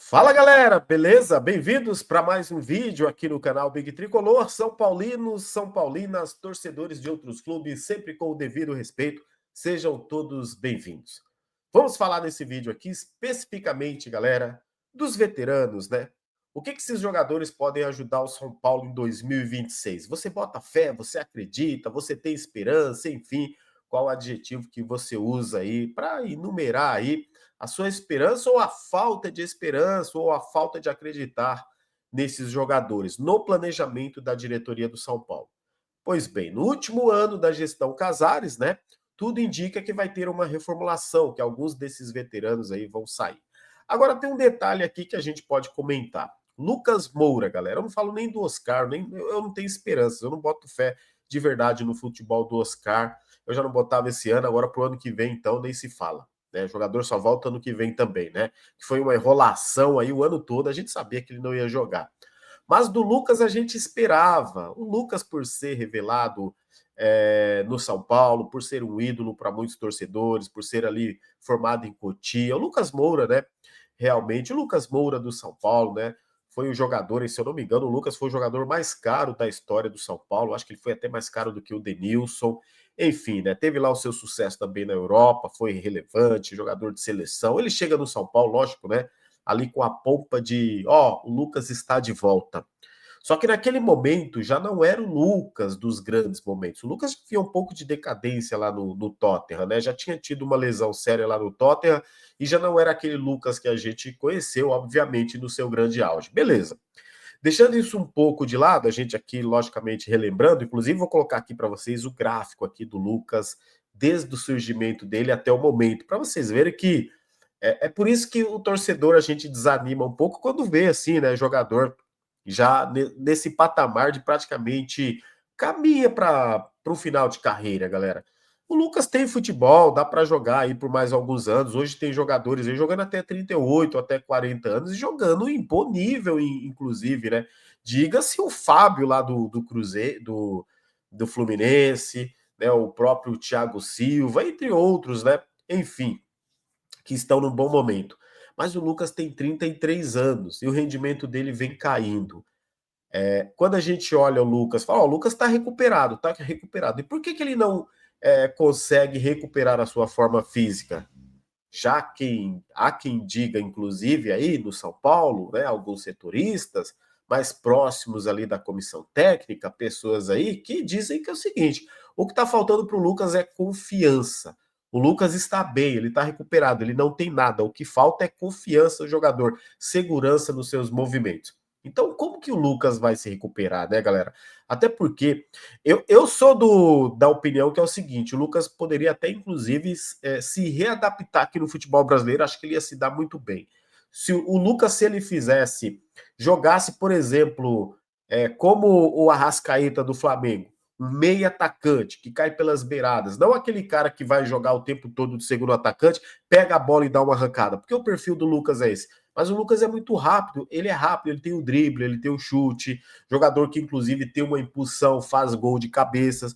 Fala galera, beleza? Bem-vindos para mais um vídeo aqui no canal Big Tricolor. São paulinos, São Paulinas, torcedores de outros clubes, sempre com o devido respeito, sejam todos bem-vindos. Vamos falar nesse vídeo aqui especificamente, galera, dos veteranos, né? O que esses jogadores podem ajudar o São Paulo em 2026? Você bota fé, você acredita, você tem esperança, enfim, qual adjetivo que você usa aí para enumerar aí a sua esperança ou a falta de esperança ou a falta de acreditar nesses jogadores no planejamento da diretoria do São Paulo. Pois bem, no último ano da gestão Casares, né, tudo indica que vai ter uma reformulação, que alguns desses veteranos aí vão sair. Agora tem um detalhe aqui que a gente pode comentar. Lucas Moura, galera, eu não falo nem do Oscar, nem eu não tenho esperança, eu não boto fé de verdade no futebol do Oscar. Eu já não botava esse ano, agora pro ano que vem então nem se fala. Né? O jogador só volta ano que vem também, né? Que foi uma enrolação aí o ano todo, a gente sabia que ele não ia jogar. Mas do Lucas a gente esperava. O Lucas, por ser revelado no São Paulo, por ser um ídolo para muitos torcedores, por ser ali formado em Cotia. O Lucas Moura, né? Realmente, o Lucas Moura do São Paulo, né? Foi o jogador, e se eu não me engano, o Lucas foi o jogador mais caro da história do São Paulo. Acho que ele foi até mais caro do que o Denilson. Enfim, né? Teve lá o seu sucesso também na Europa, foi relevante, jogador de seleção. Ele chega no São Paulo, lógico, né? Ali com a pompa de, o Lucas está de volta. Só que naquele momento já não era o Lucas dos grandes momentos. O Lucas tinha um pouco de decadência lá no Tottenham, né? Já tinha tido uma lesão séria lá no Tottenham e já não era aquele Lucas que a gente conheceu, obviamente, no seu grande auge. Beleza. Deixando isso um pouco de lado, a gente aqui, logicamente, relembrando, inclusive vou colocar aqui para vocês o gráfico aqui do Lucas, desde o surgimento dele até o momento, para vocês verem que é por isso que o torcedor a gente desanima um pouco quando vê assim, né, jogador já nesse patamar de praticamente caminha para o final de carreira, galera. O Lucas tem futebol, dá para jogar aí por mais alguns anos. Hoje tem jogadores aí jogando até 38, até 40 anos e jogando em bom nível, inclusive, né? Diga-se o Fábio lá do Cruzeiro, do Fluminense, né? O próprio Thiago Silva, entre outros, né? Enfim, que estão num bom momento. Mas o Lucas tem 33 anos e o rendimento dele vem caindo. Quando a gente olha o Lucas, fala, o Lucas está recuperado, tá recuperado. E por que ele não consegue recuperar a sua forma física? Já há quem diga, inclusive, aí no São Paulo, né, alguns setoristas mais próximos ali da comissão técnica, pessoas aí que dizem que é o seguinte: o que está faltando para o Lucas é confiança. O Lucas está bem, ele está recuperado, ele não tem nada. O que falta é confiança no jogador, segurança nos seus movimentos. Então, como que o Lucas vai se recuperar, né, galera? Até porque eu sou da opinião que é o seguinte: o Lucas poderia até, inclusive, se readaptar aqui no futebol brasileiro, acho que ele ia se dar muito bem. Se o Lucas, se ele jogasse, por exemplo, como o Arrascaeta do Flamengo, um meio atacante que cai pelas beiradas, não aquele cara que vai jogar o tempo todo de segundo atacante, pega a bola e dá uma arrancada, porque o perfil do Lucas é esse. Mas o Lucas é muito rápido, ele é rápido, ele tem o drible, ele tem o chute, jogador que inclusive tem uma impulsão, faz gol de cabeça.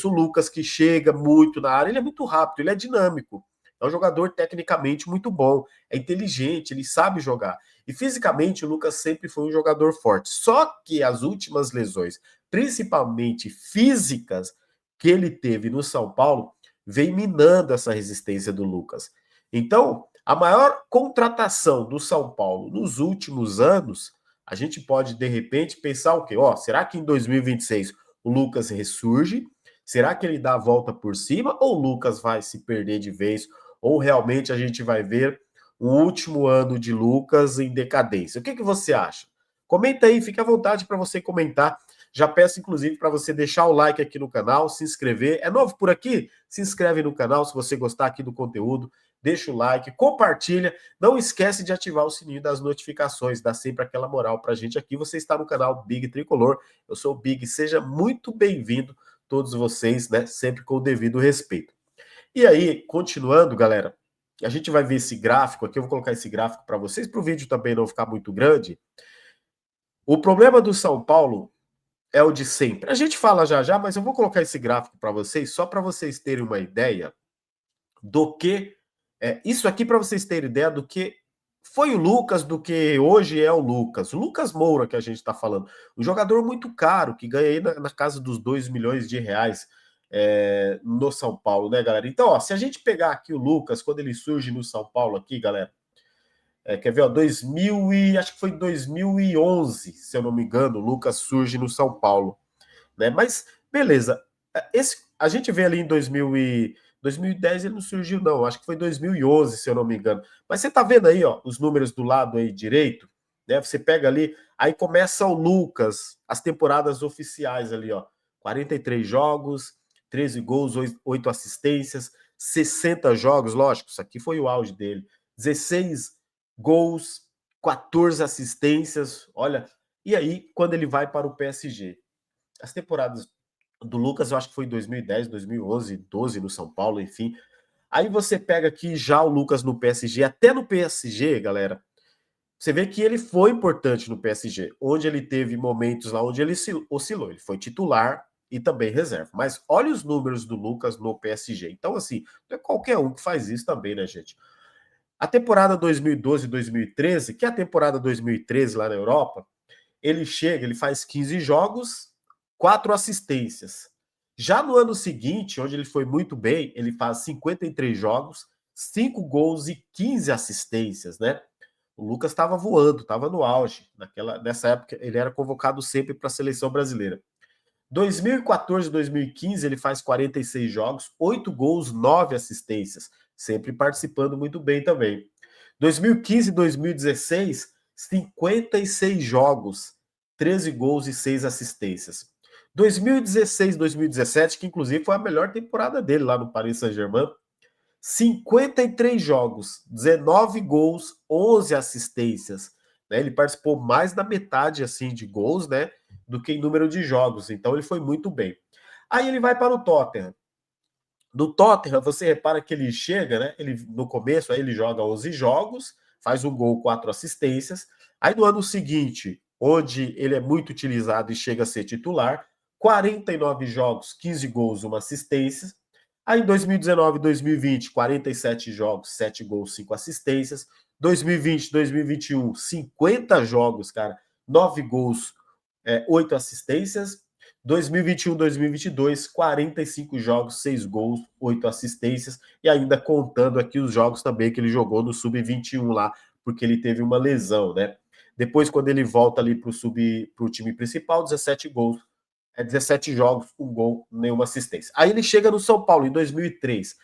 O Lucas que chega muito na área, ele é muito rápido, ele é dinâmico. É um jogador tecnicamente muito bom, é inteligente, ele sabe jogar. E fisicamente o Lucas sempre foi um jogador forte. Só que as últimas lesões, principalmente físicas, que ele teve no São Paulo, vem minando essa resistência do Lucas. Então, a maior contratação do São Paulo nos últimos anos, a gente pode de repente pensar o quê? Será que em 2026 o Lucas ressurge? Será que ele dá a volta por cima ou o Lucas vai se perder de vez? Ou realmente a gente vai ver o último ano de Lucas em decadência? O que você acha? Comenta aí, fique à vontade para você comentar. Já peço, inclusive, para você deixar o like aqui no canal, se inscrever. É novo por aqui? Se inscreve no canal se você gostar aqui do conteúdo. Deixa o like, compartilha. Não esquece de ativar o sininho das notificações. Dá sempre aquela moral para a gente aqui. Você está no canal Big Tricolor. Eu sou o Big. Seja muito bem-vindo, todos vocês, né? Sempre com o devido respeito. E aí, continuando, galera, a gente vai ver esse gráfico aqui. Eu vou colocar esse gráfico para vocês, para o vídeo também não ficar muito grande. O problema do São Paulo é o de sempre. A gente fala já já, mas eu vou colocar esse gráfico para vocês, só para vocês terem uma ideia do que. Isso aqui para vocês terem ideia do que foi o Lucas do que hoje é o Lucas. O Lucas Moura que a gente está falando. Um jogador muito caro, que ganha aí na casa dos 2 milhões de reais no São Paulo, né, galera? Então, ó, se a gente pegar aqui o Lucas, quando ele surge no São Paulo aqui, galera, quer ver, ó, 2000 e, acho que foi 2011, se eu não me engano, o Lucas surge no São Paulo, né? Mas, beleza, a gente vê ali em 2010 ele não surgiu não, acho que foi 2011, se eu não me engano. Mas você tá vendo aí, ó, os números do lado aí direito, né? Você pega ali, aí começa o Lucas, as temporadas oficiais ali, ó, 43 jogos, 13 gols, 8 assistências, 60 jogos, lógico, isso aqui foi o auge dele. 16 gols, 14 assistências, olha. E aí, quando ele vai para o PSG? As temporadas do Lucas, eu acho que foi em 2010, 2011, 12 no São Paulo, enfim. Aí você pega aqui já o Lucas no PSG, até no PSG, galera, você vê que ele foi importante no PSG, onde ele teve momentos lá onde ele oscilou. Ele foi titular e também reserva. Mas olha os números do Lucas no PSG. Então, assim, não é qualquer um que faz isso também, né, gente? A temporada 2012-2013, que é a temporada 2013 lá na Europa, ele chega, ele faz 15 jogos, 4 assistências. Já no ano seguinte, onde ele foi muito bem, ele faz 53 jogos, 5 gols e 15 assistências, né? O Lucas estava voando, estava no auge. Nessa época, ele era convocado sempre para a seleção brasileira. 2014 2015, ele faz 46 jogos, 8 gols, 9 assistências, sempre participando muito bem também. 2015 2016, 56 jogos, 13 gols e 6 assistências. 2016 2017, que inclusive foi a melhor temporada dele lá no Paris Saint-Germain, 53 jogos, 19 gols, 11 assistências. Né? Ele participou mais da metade assim de gols, né, do que em número de jogos. Então ele foi muito bem. Aí ele vai para o Tottenham. No Tottenham, você repara que ele chega, né? Ele no começo aí ele joga 11 jogos, faz um gol, 4 assistências. Aí no ano seguinte, onde ele é muito utilizado e chega a ser titular, 49 jogos, 15 gols, 1 assistência. Aí em 2019 2020, 47 jogos, 7 gols, 5 assistências. 2020, 2021, 50 jogos, cara, 9 gols, 8 assistências. 2021, 2022, 45 jogos, 6 gols, 8 assistências, e ainda contando aqui os jogos também que ele jogou no Sub-21 lá, porque ele teve uma lesão, né? Depois, quando ele volta ali para o time principal, 17 gols, 17 jogos, 1 gol, nenhuma assistência. Aí ele chega no São Paulo em 2003,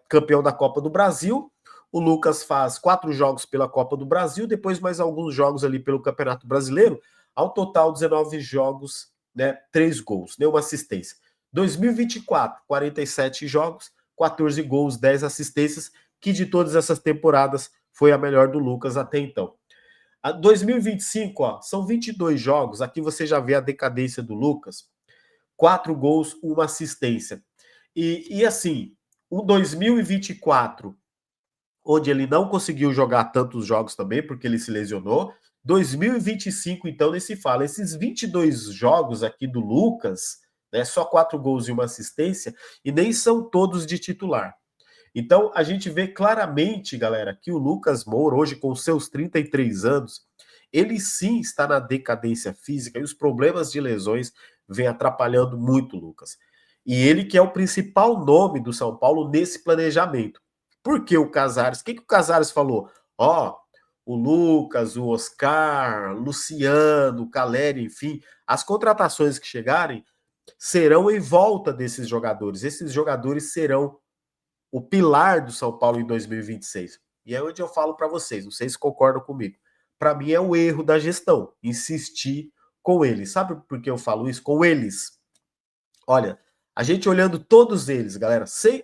campeão da Copa do Brasil. O Lucas faz 4 jogos pela Copa do Brasil, depois mais alguns jogos ali pelo Campeonato Brasileiro. Ao total, 19 jogos, né, 3 gols, nenhuma assistência. 2024, 47 jogos, 14 gols, 10 assistências, que de todas essas temporadas foi a melhor do Lucas até então. 2025, ó, são 22 jogos. Aqui você já vê a decadência do Lucas. 4 gols, 1 assistência. E assim, o 2024, onde ele não conseguiu jogar tantos jogos também, porque ele se lesionou. 2025, então, nem se fala. Esses 22 jogos aqui do Lucas, né, só 4 gols e 1 assistência, e nem são todos de titular. Então, a gente vê claramente, galera, que o Lucas Moura, hoje com seus 33 anos, ele sim está na decadência física e os problemas de lesões vêm atrapalhando muito o Lucas. E ele que é o principal nome do São Paulo nesse planejamento. Por que o Casares? O que o Casares falou? Ó, o Lucas, o Oscar, Luciano, o Caleri, enfim, as contratações que chegarem serão em volta desses jogadores. Esses jogadores serão o pilar do São Paulo em 2026. E é onde eu falo para vocês, não sei se concordam comigo. Para mim é o erro da gestão, insistir com eles. Sabe por que eu falo isso? Com eles. Olha, a gente olhando todos eles, galera, sem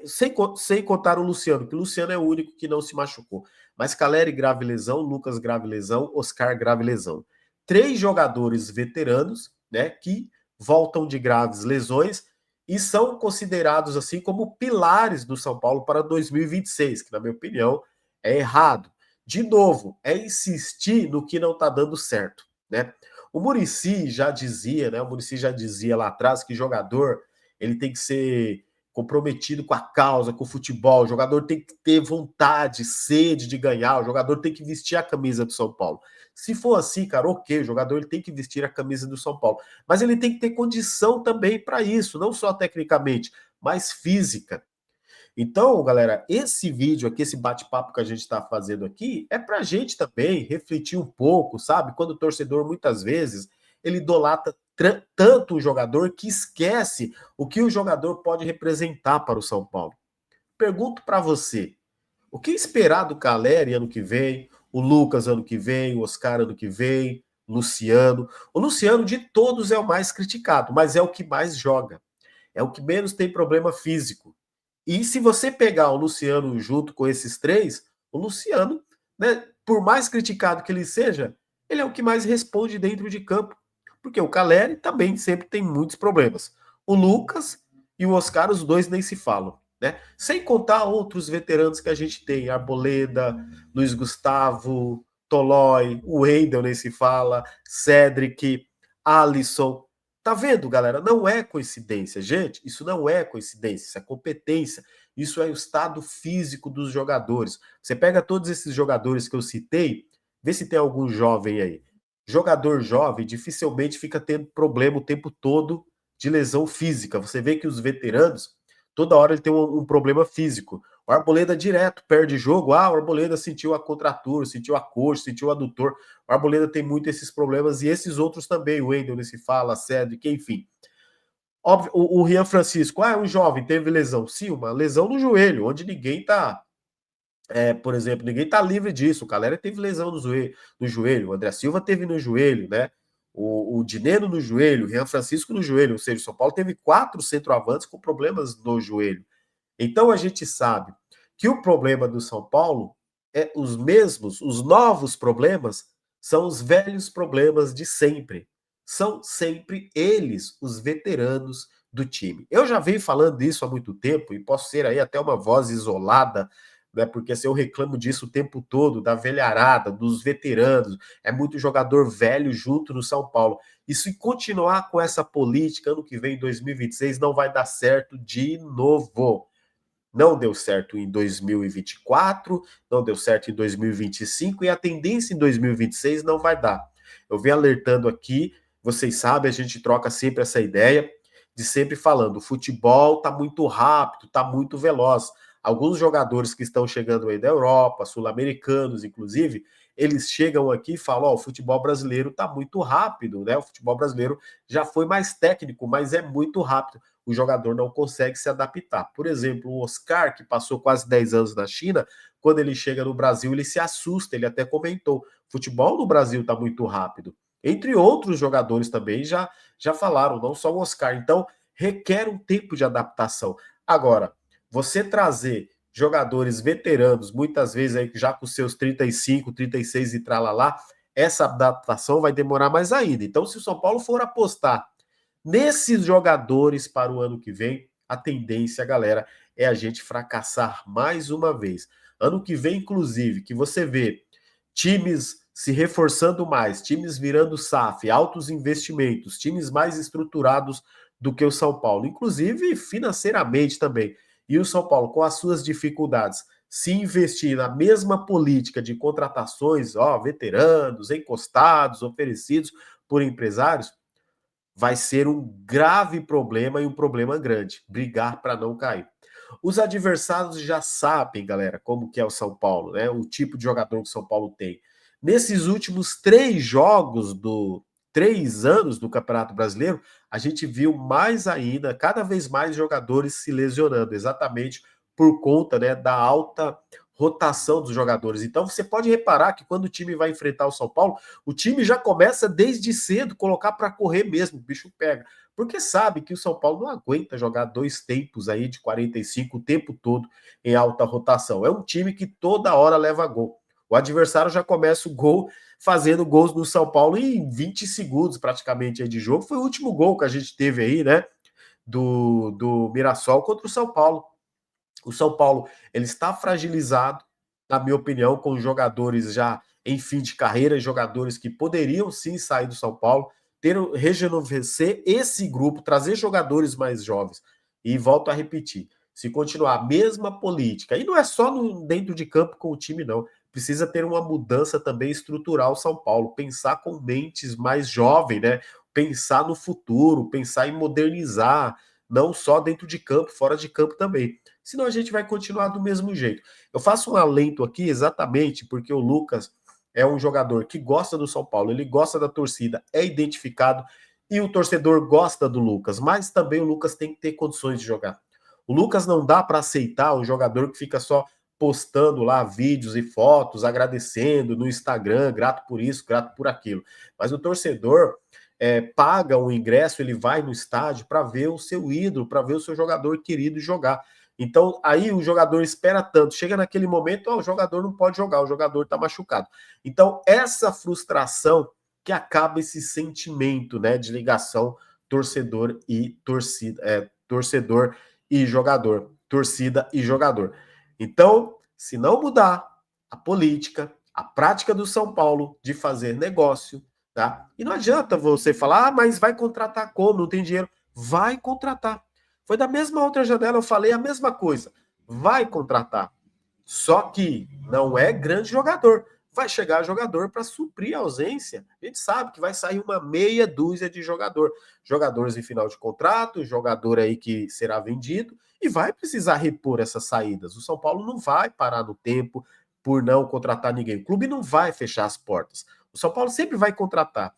contar o Luciano, que o Luciano é o único que não se machucou. Mas Caleri grave lesão, Lucas grave lesão, Oscar grave lesão. 3 jogadores veteranos, né, que voltam de graves lesões e são considerados assim como pilares do São Paulo para 2026, que na minha opinião é errado. De novo, é insistir no que não está dando certo, né? O Muricy já dizia, né? O Muricy já dizia lá atrás que jogador ele tem que ser comprometido com a causa, com o futebol. O jogador tem que ter vontade, sede de ganhar. O jogador tem que vestir a camisa do São Paulo. Se for assim, cara, ok, o jogador ele tem que vestir a camisa do São Paulo. Mas ele tem que ter condição também para isso, não só tecnicamente, mas física. Então, galera, esse vídeo aqui, esse bate-papo que a gente está fazendo aqui, é para a gente também refletir um pouco, sabe? Quando o torcedor, muitas vezes, ele idolatra tanto o jogador que esquece o que o jogador pode representar para o São Paulo. Pergunto para você, o que esperar do Caleri ano que vem, o Lucas ano que vem, o Oscar ano que vem, Luciano? O Luciano, de todos, é o mais criticado, mas é o que mais joga. É o que menos tem problema físico. E se você pegar o Luciano junto com esses três, o Luciano, né, por mais criticado que ele seja, ele é o que mais responde dentro de campo. Porque o Caleri também sempre tem muitos problemas. O Lucas e o Oscar, os dois nem se falam. Né? Sem contar outros veteranos que a gente tem, Arboleda, Luiz Gustavo, Tolói, o Wendel nem se fala, Cedric, Alisson. Tá vendo, galera? Não é coincidência, gente. Isso não é coincidência, isso é competência. Isso é o estado físico dos jogadores. Você pega todos esses jogadores que eu citei, vê se tem algum jovem aí. Jogador jovem dificilmente fica tendo problema o tempo todo de lesão física. Você vê que os veteranos, toda hora ele tem um problema físico. O Arboleda direto perde jogo. O Arboleda sentiu a contratura, sentiu a coxa, sentiu o adutor. O Arboleda tem muito esses problemas e esses outros também. O Wendel se fala, Cedric, enfim. Óbvio, o Rian Francisco, é um jovem, teve lesão. Sim, uma lesão no joelho, onde ninguém tá, por exemplo, ninguém tá livre disso. O Calera teve lesão no joelho, o André Silva teve no joelho, né? O Dineno no joelho, o Rian Francisco no joelho. Ou seja, o São Paulo teve 4 centroavantes com problemas no joelho. Então a gente sabe que o problema do São Paulo é os mesmos, os novos problemas são os velhos problemas de sempre. São sempre eles, os veteranos do time. Eu já venho falando isso há muito tempo e posso ser aí até uma voz isolada, né? Porque assim, eu reclamo disso o tempo todo, da velharada, dos veteranos. É muito jogador velho junto no São Paulo. E se continuar com essa política, ano que vem, 2026, não vai dar certo de novo. Não deu certo em 2024, não deu certo em 2025 e a tendência em 2026 não vai dar. Eu venho alertando aqui, vocês sabem, a gente troca sempre essa ideia de sempre falando, o futebol está muito rápido, está muito veloz. Alguns jogadores que estão chegando aí da Europa, sul-americanos inclusive, eles chegam aqui e falam, o futebol brasileiro está muito rápido, né? O futebol brasileiro já foi mais técnico, mas é muito rápido. O jogador não consegue se adaptar. Por exemplo, o Oscar, que passou quase 10 anos na China, quando ele chega no Brasil, ele se assusta, ele até comentou, futebol no Brasil está muito rápido. Entre outros jogadores também já falaram, não só o Oscar. Então, requer um tempo de adaptação. Agora, você trazer jogadores veteranos, muitas vezes aí já com seus 35, 36 e tralalá, essa adaptação vai demorar mais ainda. Então, se o São Paulo for apostar nesses jogadores para o ano que vem, a tendência, galera, é a gente fracassar mais uma vez. Ano que vem, inclusive, que você vê times se reforçando mais, times virando SAF, altos investimentos, times mais estruturados do que o São Paulo, inclusive financeiramente também. E o São Paulo, com as suas dificuldades, se investir na mesma política de contratações, veteranos, encostados, oferecidos por empresários, vai ser um grave problema e um problema grande, brigar para não cair. Os adversários já sabem, galera, como que é o São Paulo, né? O tipo de jogador que o São Paulo tem. Nesses últimos 3 anos do Campeonato Brasileiro, a gente viu mais ainda, cada vez mais jogadores se lesionando, exatamente por conta, né, da alta rotação dos jogadores. Então você pode reparar que quando o time vai enfrentar o São Paulo, o time já começa desde cedo colocar para correr mesmo, o bicho pega. Porque sabe que o São Paulo não aguenta jogar 2 tempos aí de 45 o tempo todo em alta rotação. É um time que toda hora leva gol. O adversário já começa o gol fazendo gols no São Paulo em 20 segundos praticamente aí de jogo. Foi o último gol que a gente teve aí, né? Do Mirassol contra o São Paulo. O São Paulo ele está fragilizado, na minha opinião, com jogadores já em fim de carreira, jogadores que poderiam sim sair do São Paulo, rejuvenescer esse grupo, trazer jogadores mais jovens. E volto a repetir, se continuar a mesma política, e não é só dentro de campo com o time, não. Precisa ter uma mudança também estrutural São Paulo, pensar com mentes mais jovens, né? Pensar no futuro, pensar em modernizar, não só dentro de campo, fora de campo também. Senão a gente vai continuar do mesmo jeito. Eu faço um alento aqui exatamente porque o Lucas é um jogador que gosta do São Paulo, ele gosta da torcida, é identificado e o torcedor gosta do Lucas, mas também o Lucas tem que ter condições de jogar. O Lucas não dá para aceitar um jogador que fica só postando lá vídeos e fotos, agradecendo no Instagram, grato por isso, grato por aquilo. Mas o torcedor paga um ingresso, ele vai no estádio para ver o seu ídolo, para ver o seu jogador querido jogar. Então, aí o jogador espera tanto, chega naquele momento, o jogador não pode jogar, o jogador está machucado. Então, essa frustração que acaba esse sentimento, né, de ligação torcedor e torcida, torcedor e jogador, torcida e jogador. Então, se não mudar a política, a prática do São Paulo de fazer negócio, tá? E não adianta você falar, mas vai contratar como? Não tem dinheiro. Vai contratar. Foi da mesma outra janela, eu falei a mesma coisa. Vai contratar. Só que não é grande jogador. Vai chegar jogador para suprir a ausência. A gente sabe que vai sair uma meia dúzia de jogador. Jogadores em final de contrato, jogador aí que será vendido e vai precisar repor essas saídas. O São Paulo não vai parar no tempo por não contratar ninguém. O clube não vai fechar as portas. O São Paulo sempre vai contratar.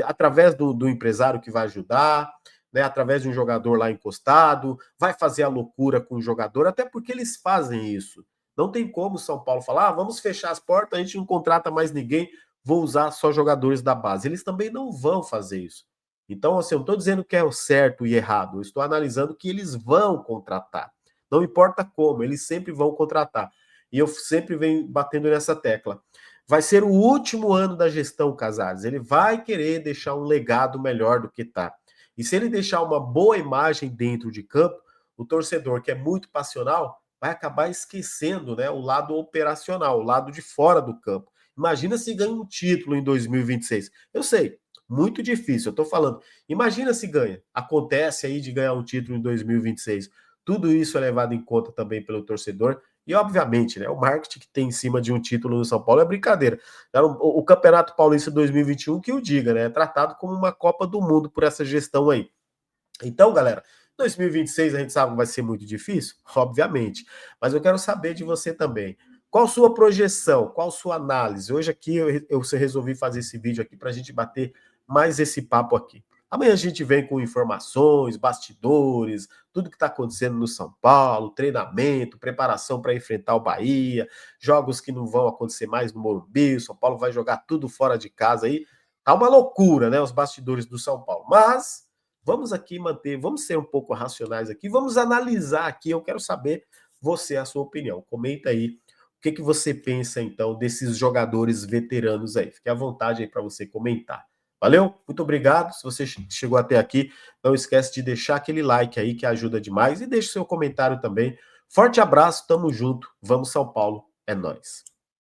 Através do empresário que vai ajudar, né, através de um jogador lá encostado, vai fazer a loucura com o jogador, até porque eles fazem isso. Não tem como o São Paulo falar, vamos fechar as portas, a gente não contrata mais ninguém, vou usar só jogadores da base. Eles também não vão fazer isso. Então, assim, eu não estou dizendo que é o certo e errado, eu estou analisando que eles vão contratar. Não importa como, eles sempre vão contratar. E eu sempre venho batendo nessa tecla. Vai ser o último ano da gestão Casares. Ele vai querer deixar um legado melhor do que está. E se ele deixar uma boa imagem dentro de campo, o torcedor que é muito passional vai acabar esquecendo, né, o lado operacional, o lado de fora do campo. Imagina se ganha um título em 2026. Eu sei, muito difícil, eu tô falando. Imagina se ganha. Acontece aí de ganhar um título em 2026. Tudo isso é levado em conta também pelo torcedor. E, obviamente, né, o marketing que tem em cima de um título no São Paulo é brincadeira. O Campeonato Paulista 2021, que o diga, né? É tratado como uma Copa do Mundo por essa gestão aí. Então, galera, 2026 a gente sabe que vai ser muito difícil? Obviamente. Mas eu quero saber de você também. Qual sua projeção? Qual sua análise? Hoje aqui eu resolvi fazer esse vídeo aqui para a gente bater mais esse papo aqui. Amanhã a gente vem com informações, bastidores, tudo que está acontecendo no São Paulo, treinamento, preparação para enfrentar o Bahia, jogos que não vão acontecer mais no Morumbi, o São Paulo vai jogar tudo fora de casa aí. Tá uma loucura, né, os bastidores do São Paulo. Mas vamos aqui manter, vamos ser um pouco racionais aqui, vamos analisar aqui, eu quero saber você, a sua opinião. Comenta aí o que você pensa, então, desses jogadores veteranos aí. Fique à vontade aí para você comentar. Valeu? Muito obrigado. Se você chegou até aqui, não esquece de deixar aquele like aí que ajuda demais e deixe seu comentário também. Forte abraço, tamo junto. Vamos São Paulo, é nóis.